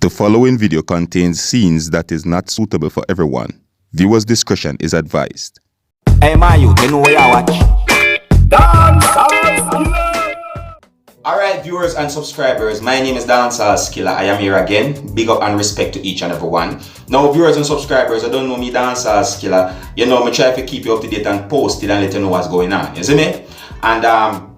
The following video contains scenes that is not suitable for everyone. Viewers' discretion is advised. Hey my youth, you know what you watch? Dancehall. Alright viewers and subscribers, my name is Dancehall. I am here again. Big up and respect to each and every one. Now viewers and subscribers, I don't know me Dancehall. You know, me try to keep you up to date and post it and let you know what's going on. You see me? And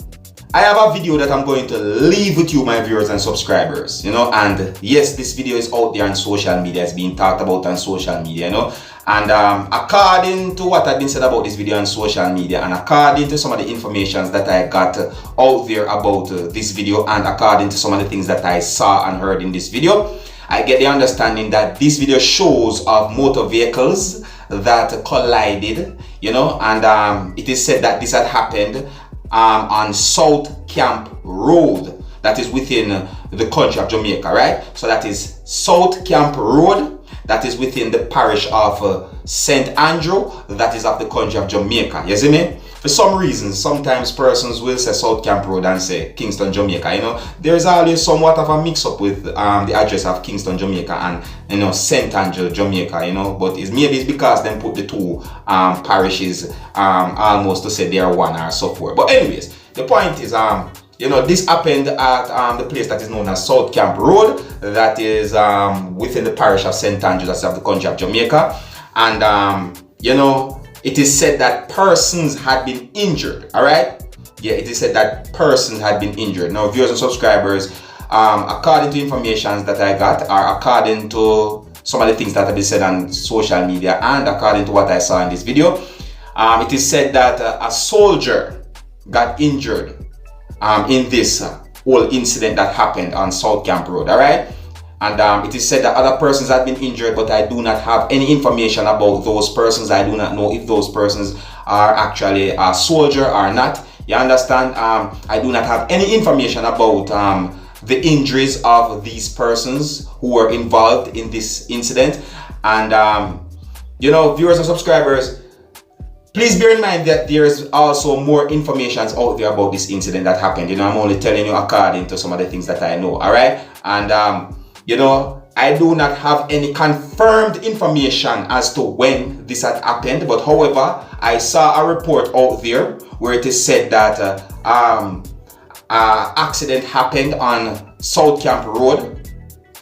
I have a video that I'm going to leave with you, my viewers and subscribers, you know, and yes, this video is out there on social media. It's being talked about on social media, you know, and according to what I've been said about this video on social media, and according to some of the information that I got out there about this video, and according to some of the things that I saw and heard in this video, I get the understanding that this video shows of motor vehicles that collided, you know, and it is said that this had happened on South Camp Road, that is within the country of Jamaica, right? So that is South Camp Road, that is within the parish of St. Andrew, that is of the country of Jamaica. You see me? For some reason, sometimes persons will say South Camp Road and say Kingston, Jamaica. You know, there is always somewhat of a mix-up with the address of Kingston, Jamaica and, you know, St. Andrew, Jamaica, you know, but maybe it's because them put the two parishes almost to say they are one or so forth. But anyways, the point is, you know, this happened at the place that is known as South Camp Road, that is within the parish of St. Andrew, that's of the country of Jamaica. And, you know, it is said that persons had been injured, all right? Yeah, it is said that persons had been injured. Now, viewers and subscribers, according to information that I got, or according to some of the things that have been said on social media, and according to what I saw in this video, it is said that a soldier got injured in this whole incident that happened on South Camp Road, all right? And it is said that other persons have been injured, but I do not have any information about those persons. I do not know if those persons are actually a soldier or not. You understand? I do not have any information about the injuries of these persons who were involved in this incident. And, you know, viewers and subscribers, please bear in mind that there is also more information out there about this incident that happened. You know, I'm only telling you according to some of the things that I know, all right? And, you know, I do not have any confirmed information as to when this had happened, but however, I saw a report out there where it is said that accident happened on South Camp Road,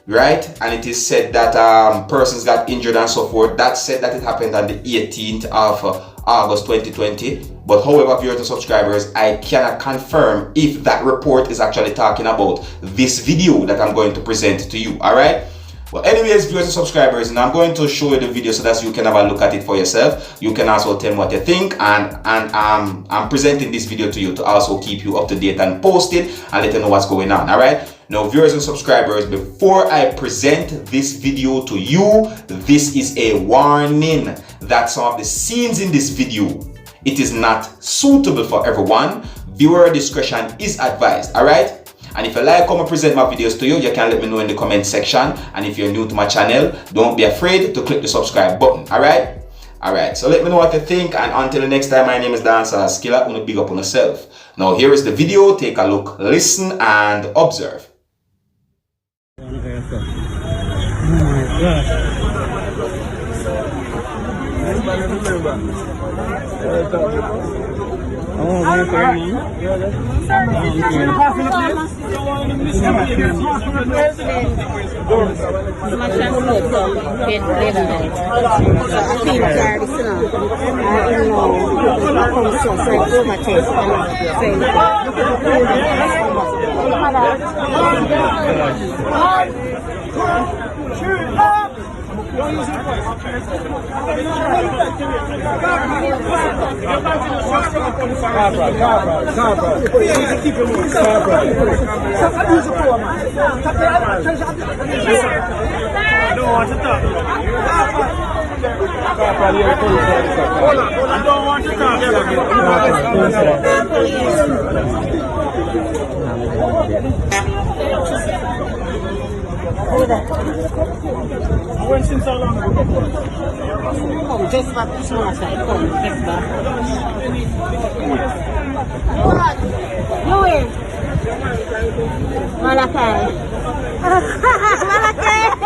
right? And it is said that persons got injured and so forth. That said that it happened on the 18th of August 2020. But however, viewers and subscribers, I cannot confirm if that report is actually talking about this video that I'm going to present to you, all right? Well, anyways, viewers and subscribers, and I'm going to show you the video so that you can have a look at it for yourself. You can also tell me what you think, and I'm presenting this video to you to also keep you up to date and post it and let you know what's going on, all right? Now, viewers and subscribers, before I present this video to you, this is a warning that some of the scenes in this video, it is not suitable for everyone. Viewer discretion is advised, all right? And if you like how I present my videos to you, you can let me know in the comment section. And if you're new to my channel, don't be afraid to click the subscribe button, all right? All right, so let me know what you think. And until the next time, my name is Dancehall. Una big up on yourself. Now, here is the video. Take a look, listen, and observe. When since how long ago? Come, just for this one side. Come, just for. Louis. Malakai. Malakai.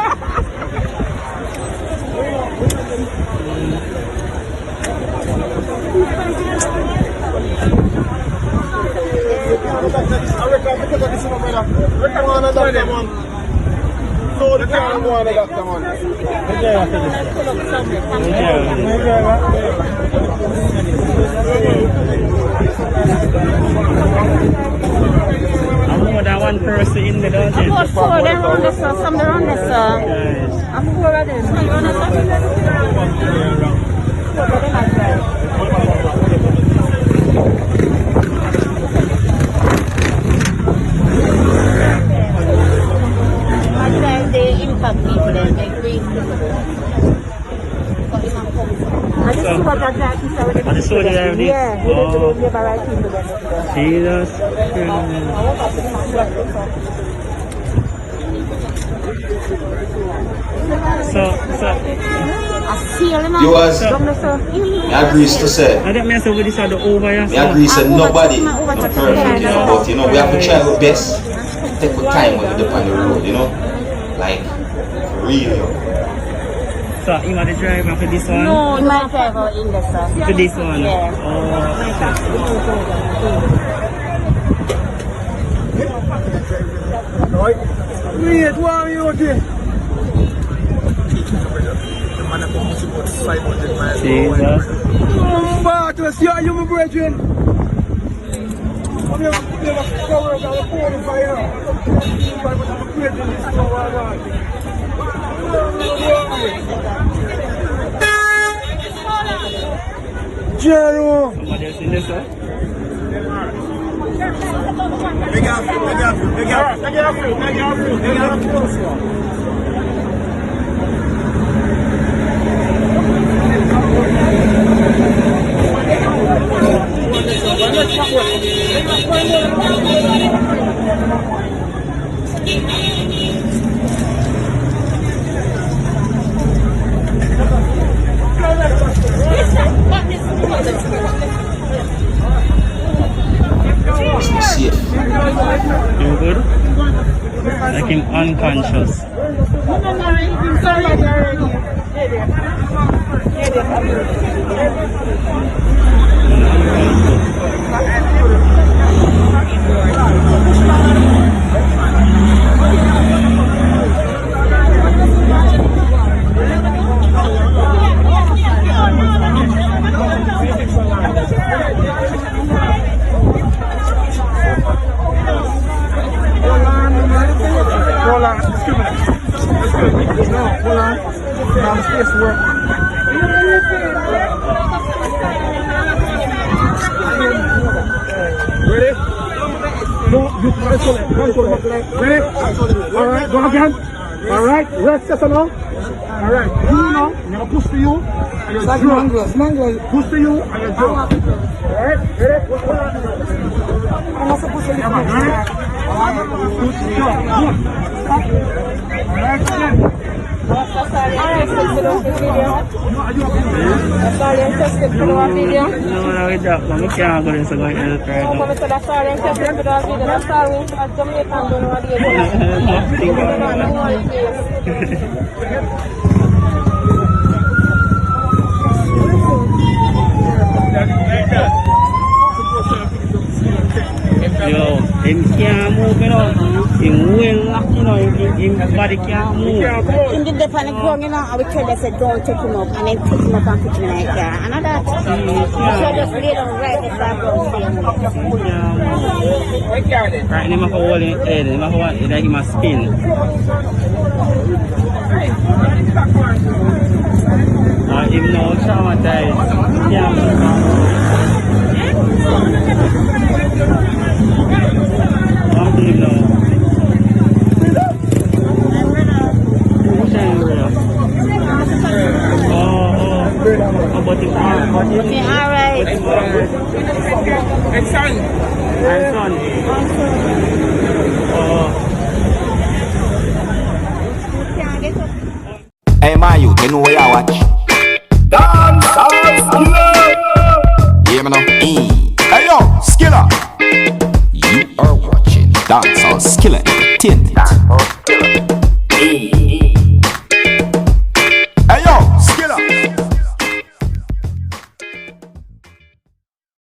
More than one person in the dungeon. About 4 them around this, some around this. I'm 4 of them. They impact people, they agree. I just see what that is already. I just saw the this. Yeah, they never write people there. Jesus. So, Viewers, I agree to say. I don't mess with this other over here. I agree to nobody not perfect, you know, but you know, we have to try our best. Take our time when we dip on the road, you know? Like, for real, yo. So, you want to drive for this one? No, you might drive out in this one. To this one? Yeah. Wait, what are you doing? Jesus. But let's see how you my brethren. I'm here to cover up our phone fire. General. Somebody else in this one? Big up. You good? Like him unconscious. Ready? No, you control it. Ready? Alright, go again. Alright, rest set now. Alright, you now, I'm gonna push to you and you drop. Push to you and you drop. Alright, ready? I'm not supposed to leave. Ready? Push, drop, good. Alright, again. Sorry, I'm interested in the video. Sorry, I'm interested in the video. No, with that one, we can't go in so go ahead and try I'm going to say that's sorry, I'm interested in the video. That's sorry, I'm Jamaican, don't know what it Yo, him can't move, you know. Him well locked, you know. Him body can't move. In the depot, you know, I would tell them, say, don't take him up, and then pick him up and put him in the car. And all that. So just lay down right beside him. Right, him have a hole in his head. Him have a hole, like him a spin. Him now traumatized. Yeah. I'm doing now. But it's alright. And son. Hey, my youth, you know where I watch.